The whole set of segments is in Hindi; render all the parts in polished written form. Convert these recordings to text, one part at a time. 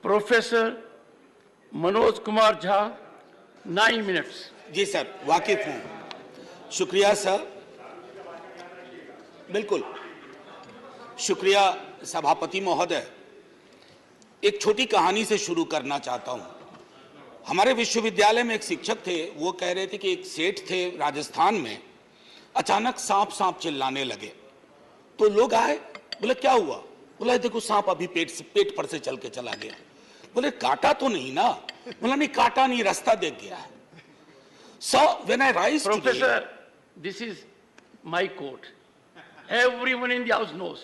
Professor Manoj Kumar Jha 9 minutes. जी सर, वाकिफ हूँ। शुक्रिया सर, बिल्कुल शुक्रिया सभापति महोदय। एक छोटी कहानी से शुरू करना चाहता हूँ। हमारे विश्वविद्यालय में एक शिक्षक थे, वो कह रहे थे कि एक सेठ थे राजस्थान में, अचानक सांप सांप चिल्लाने लगे। तो लोग आए, बोले क्या हुआ? बोला देखो सांप अभी पेट पर से चल के चला गया। बोले काटा तो नहीं ना? बोला नहीं काटा नहीं, रास्ता देख गया है। So when I rise Professor, today, this is my court. Everyone in the house knows.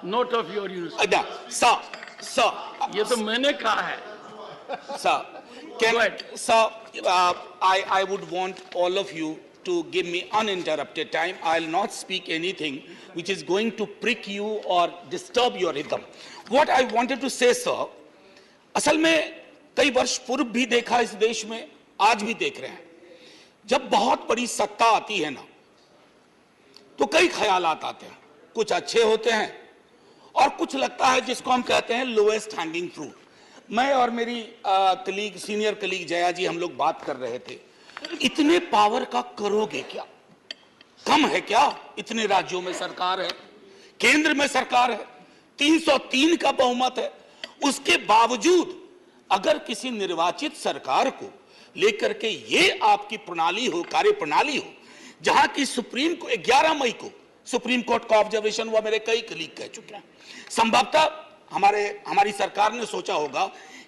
Not of your university. sir, ये तो मैंने कहा है। sir, Go ahead. sir, I would want all of you to give me uninterrupted time. I'll not speak anything which is going to prick you or disturb your rhythm. What I wanted to say, sir, असल में कई वर्ष पूर्व भी देखा इस देश में, आज भी देख रहे हैं। जब बहुत बड़ी सत्ता आती है ना, तो कई ख्यालात आते हैं। कुछ अच्छे होते हैं और कुछ लगता है जिसको हम कहते हैं लोएस्ट हैंगिंग फ्रूट। मैं और मेरी सीनियर कलीग जया जी, हम लोग बात कर रहे थे, इतने पावर का करोगे क्या? कम है क्या? इतने राज्यों में सरकार है, केंद्र में सरकार है, 303 का बहुमत है। उसके बावजूद अगर किसी निर्वाचित सरकार को लेकर के ये आपकी प्रणाली हो, कार्य प्रणाली हो, जहां की सुप्रीम को 11 मई को सुप्रीम कोर्ट का ऑब्जर्वेशन हुआ, मेरे कई कलीग कह चुके हैं। संभवतः हमारी सरकार ने सोचा होगा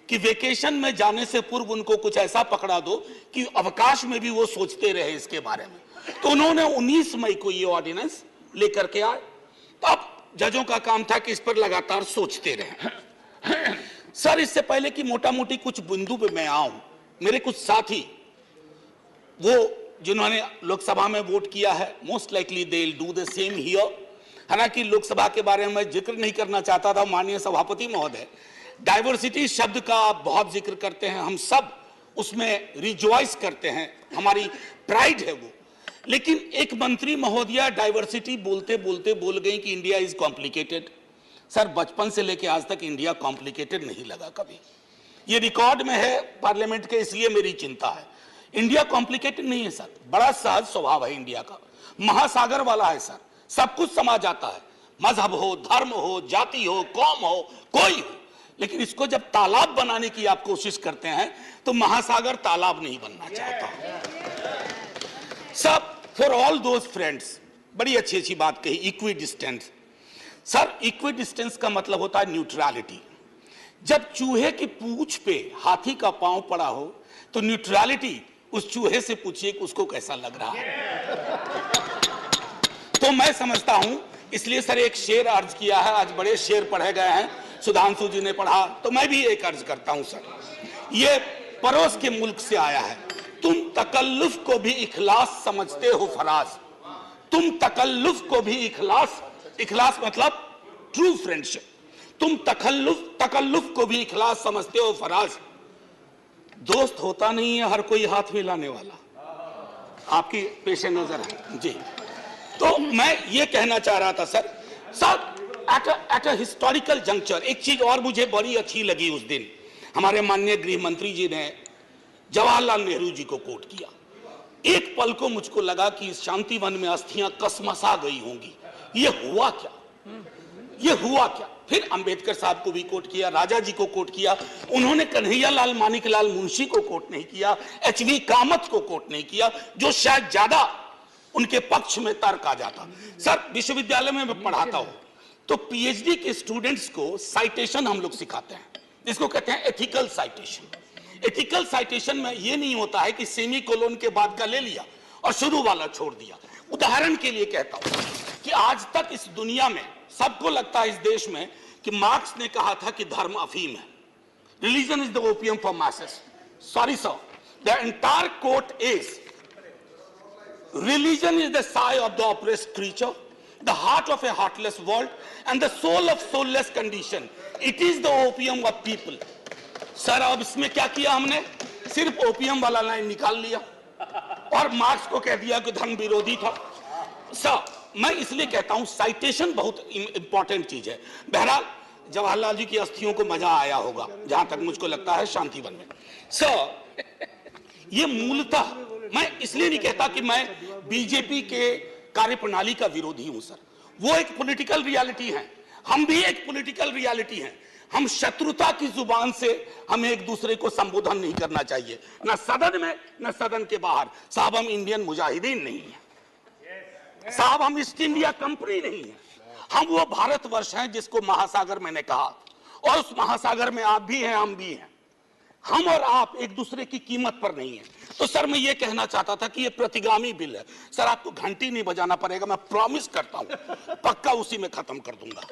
कि वेकेशन में जाने से पूर्व उनको कुछ ऐसा पकड़ा दो कि अवकाश में भी वो सोचते रहे इसके बारे में। तो उन्होंने 19 मई को ये ऑर्डिनेंस लेकर के आए। तो अब जजों का काम था कि इस पर लगातार सोचते रहे। सर, इससे पहले कि मोटा मोटी कुछ बिंदु पे मैं आऊं, मेरे कुछ साथी वो जिन्होंने लोकसभा में वोट किया है, most likely they will do the same here. हालांकि लोकसभा के बारे में मैं जिक्र नहीं करना चाहता था, माननीय सभापति महोदय, डाइवर्सिटी शब्द का आप बहुत जिक्र करते हैं, हम सब उसमें रिजॉइस करते हैं, हमारी प्राइड है वो। लेकिन एक मंत्री महोदया डाइवर्सिटी बोलते बोलते बोल गई कि इंडिया इज कॉम्प्लिकेटेड। सर, बचपन से लेकर आज तक इंडिया कॉम्प्लिकेटेड नहीं लगा कभी। ये रिकॉर्ड में है पार्लियामेंट के, इसलिए मेरी चिंता है। इंडिया कॉम्प्लिकेटेड नहीं है सर, बड़ा सहज स्वभाव है इंडिया का, महासागर वाला है सर, सब कुछ समा जाता है, मजहब हो, धर्म हो, जाति हो, कौम हो, कोई हो। लेकिन इसको जब तालाब बनाने की आप कोशिश करते हैं तो महासागर तालाब नहीं बनना चाहता। सब फॉर ऑल दोज फ्रेंड्स, बड़ी अच्छी अच्छी बात कही, equi distance. Sir, equi distance का मतलब होता है न्यूट्रलिटी। जब चूहे की पूंछ पे हाथी का पांव पड़ा हो तो न्यूट्रलिटी उस चूहे से पूछिए कि उसको कैसा लग रहा है। तो मैं समझता हूं, इसलिए सर एक शेर अर्ज किया है, आज बड़े शेर पढ़े गए हैं, सुधांशु जी ने पढ़ा, तो मैं भी एक अर्ज करता हूं सर। ये पड़ोस के मुल्क से आया है। तुम तकल्लुफ को भी इखलास समझते हो फराज, तुम तकल्लुफ को भी इखलास मतलब ट्रू फ्रेंडशिप, तुम तकल्लुफ को भी इखलास समझते हो फराज। दोस्त होता नहीं है हर कोई हाथ मिलाने वाला, आपकी पेशे नजर है जी। तो मैं ये कहना चाह रहा था sir, at a historical juncture एक चीज और मुझे बड़ी अच्छी लगी उस दिन, हमारे माननीय गृह मंत्री जी ने जवाहरलाल नेहरू जी को कोट किया। एक पल को मुझको लगा कि इस शांतिवन में अस्थियां कसमसा गई होंगी। ये हुआ क्या? ये हुआ क्या? फिर अंबेडकर साहब को भी कोट किया, राजा जी को कोट किया, उन्होंने कन्हैयालाल मानिकलाल मुंशी को कोट नहीं किया, एचवी कामत को कोट नहीं किया, जो शायद ज्यादा उनके पक्ष में तर्क आ जाता। सर, विश्वविद्यालय में मैं पढ़ाता हूं तो पीएचडी के स्टूडेंट्स को साइटेशन हम लोग सिखाते हैं, जिसको कहते हैं एथिकल साइटेशन। एथिकल साइटेशन में यह नहीं होता है कि सेमी कोलोन के बाद का ले लिया और शुरू वाला छोड़ दिया। उदाहरण के लिए कहता हूं कि आज तक इस दुनिया में सबको लगता है इस देश में कि मार्क्स ने कहा था कि धर्म अफीम है, religion is the opium for masses. Sorry sir, the entire quote is religion is the sigh of the oppressed creature, the heart of a heartless world, and the soul of soulless condition. It is the opium of people. Sir, अब इसमें क्या किया हमने? सिर्फ ओपियम वाला लाइन निकाल लिया और मार्क्स को कह दिया कि धर्म विरोधी था। सर, मैं इसलिए कहता हूं साइटेशन बहुत इंपॉर्टेंट चीज है। बहरहाल जवाहरलाल जी की अस्थियों को मजा आया होगा, जहां तक मुझको लगता है शांतिवन में। सर, ये मूलतः मैं इसलिए नहीं कहता कि मैं बीजेपी के कार्यप्रणाली का विरोधी हूं सर, वो एक पॉलिटिकल रियलिटी है, हम भी एक पॉलिटिकल रियलिटी हैं। हम शत्रुता की जुबान से हमें एक दूसरे को संबोधन नहीं करना चाहिए, न सदन में न सदन के बाहर। साहब हम इंडियन मुजाहिदीन नहीं है साहब, हम ईस्ट इंडिया कंपनी नहीं है, हम वो भारतवर्ष हैं जिसको महासागर मैंने कहा, और उस महासागर में आप भी हैं, हम भी हैं। हम और आप एक दूसरे की कीमत पर नहीं है। तो सर मैं ये कहना चाहता था कि ये प्रतिगामी बिल है सर, आपको घंटी नहीं बजाना पड़ेगा, मैं प्रॉमिस करता हूं, पक्का उसी में खत्म कर दूंगा।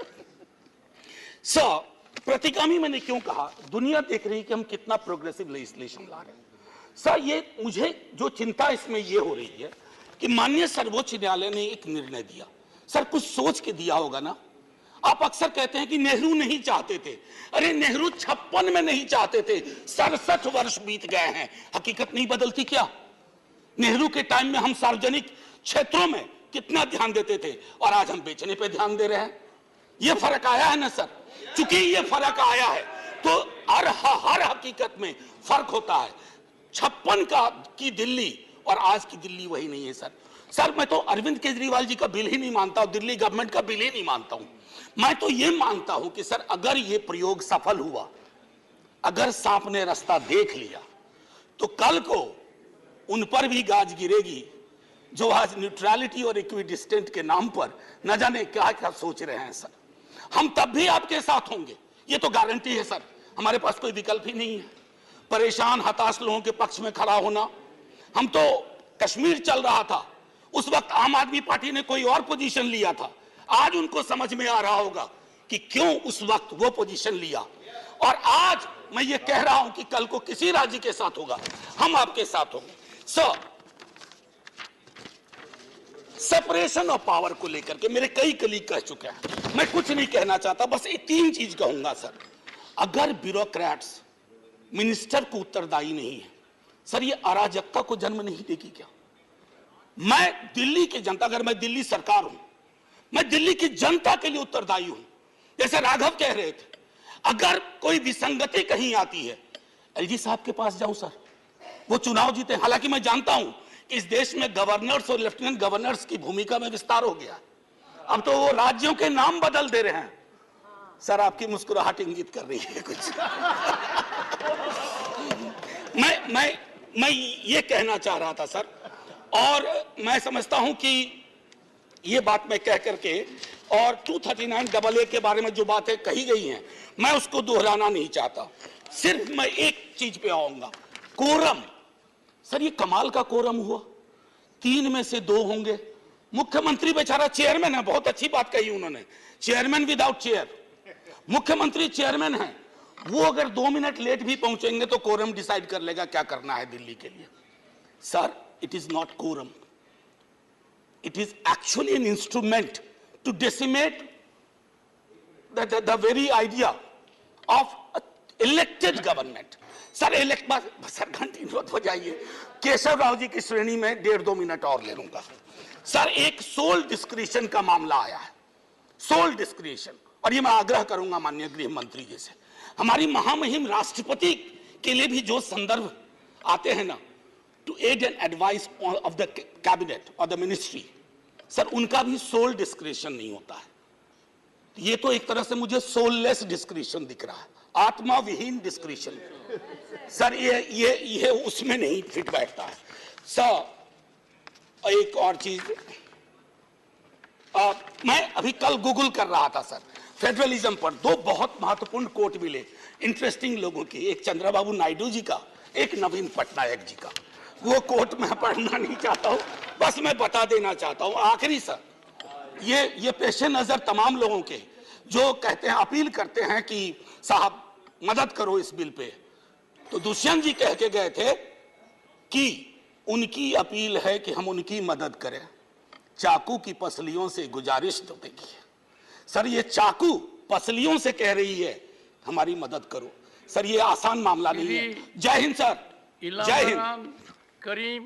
सर प्रतिगामी मैंने क्यों कहा, दुनिया देख रही है कि हम कितना प्रोग्रेसिव लेजिस्लेशन ला रहे हैं। सर ये मुझे जो चिंता इसमें ये हो रही है कि माननीय सर्वोच्च न्यायालय ने एक निर्णय दिया, सर कुछ सोच के दिया होगा ना। आप अक्सर कहते हैं कि नेहरू नहीं चाहते थे, अरे नेहरू 56 में नहीं चाहते थे, 67 वर्ष बीत गए हैं, हकीकत नहीं बदलती क्या। नेहरू के टाइम में हम सार्वजनिक क्षेत्रों में कितना ध्यान देते थे और आज हम बेचने पे ध्यान दे रहे हैं। ये फर्क आया है ना सर, चूंकि ये फर्क आया है तो हर हकीकत में फर्क होता है। 56 की दिल्ली और आज की दिल्ली वही नहीं है सर। सर मैं तो अरविंद केजरीवाल जी का बिल ही नहीं मानता हूं, दिल्ली गवर्नमेंट का बिल ही नहीं मानता हूं। मैं तो ये मानता हूं कि सर अगर ये प्रयोग सफल हुआ, अगर सांप ने रास्ता देख लिया, तो कल को उन पर भी गाज गिरेगी जो आज न्यूट्रलिटी और इक्विडिस्टेंट के नाम पर न जाने क्या क्या सोच रहे हैं। सर हम तब भी आपके साथ होंगे, ये तो गारंटी है सर, हमारे पास कोई विकल्प ही नहीं है। परेशान हताश लोगों के पक्ष में खड़ा होना। हम तो कश्मीर चल रहा था, उस वक्त आम आदमी पार्टी ने कोई और पोजीशन लिया था, आज उनको समझ में आ रहा होगा कि क्यों उस वक्त वो पोजीशन लिया। और आज मैं ये कह रहा हूं कि कल को किसी राज्य के साथ होगा, हम आपके साथ होंगे। सर सेपरेशन ऑफ पावर को लेकर के मेरे कई कलीग कह चुके हैं, मैं कुछ नहीं कहना चाहता, बस ये 3 चीज कहूंगा सर। अगर ब्यूरोक्रेट्स मिनिस्टर को उत्तरदायी नहीं है सर, ये अराजकता को जन्म नहीं देगी क्या। मैं दिल्ली की जनता, अगर मैं दिल्ली सरकार हूं, मैं दिल्ली की जनता के लिए उत्तरदायी हूं। जैसे राघव कह रहे थे, अगर कोई विसंगति कहीं आती है, एलजी साहब के पास जाऊं सर, वो चुनाव जीते। हालांकि मैं जानता हूं कि इस देश में गवर्नर्स और लेफ्टिनेंट गवर्नर्स की भूमिका में विस्तार हो गया, अब तो वो राज्यों के नाम बदल दे रहे हैं। सर आपकी मुस्कुराहट इंगित कर रही है कुछ। मैं ये कहना चाह रहा था सर, और मैं समझता हूं कि ये बात मैं कह करके, और 239AA के बारे में जो बातें कही गई हैं मैं उसको दोहराना नहीं चाहता, सिर्फ मैं एक चीज पे आऊंगा, कोरम। सर ये कमाल का कोरम हुआ, 3 में से 2 होंगे। मुख्यमंत्री बेचारा चेयरमैन है, बहुत अच्छी बात कही उन्होंने, चेयरमैन विदाउट चेयर। मुख्यमंत्री चेयरमैन है, वो अगर 2 मिनट लेट भी पहुंचेंगे तो कोरम डिसाइड कर लेगा क्या करना है दिल्ली के लिए। Sir it is not quorum, it is actually an instrument to decimate the very idea of elected government. Sir sir घंटी मत बजाइए, केशव राव जी की श्रेणी में 1.5-2 मिनट और ले लूंगा। सर एक सोल डिस्क्रिशन का मामला आया है, सोल डिस्क्रिशन, और ये मैं आग्रह करूंगा माननीय गृह मंत्री जी से, हमारी महामहिम राष्ट्रपति के लिए भी जो संदर्भ आते हैं ना, to aid and advice of the cabinet और द मिनिस्ट्री, सर उनका भी सोल डिस्क्रिशन नहीं होता है। ये तो एक तरह से मुझे सोललेस डिस्क्रिशन दिख रहा है, आत्मा विहीन डिस्क्रिशन। सर ये उसमें नहीं फिट बैठता है। सर एक और चीज, मैं अभी कल गूगल कर रहा था सर, फेडरलिज्म पर 2 बहुत महत्वपूर्ण कोट मिले इंटरेस्टिंग लोगों की, एक चंद्रबाबू नायडू जी का, एक नवीन पटनायक जी का। वो कोट मैं पढ़ना नहीं चाहता हूं, बस मैं बता देना चाहता हूं। आखिरी सर, ये पेशे नजर तमाम लोगों के जो कहते हैं, अपील करते हैं कि साहब मदद करो इस बिल पे, तो दुष्यंत जी कह के गए थे कि उनकी अपील है कि हम उनकी मदद करें, चाकू की पसलियों से गुजारिश तो देखिए। सर ये चाकू पसलियों से कह रही है हमारी मदद करो। सर ये आसान मामला नहीं है। जय हिंद सर, जय हिंद। करीम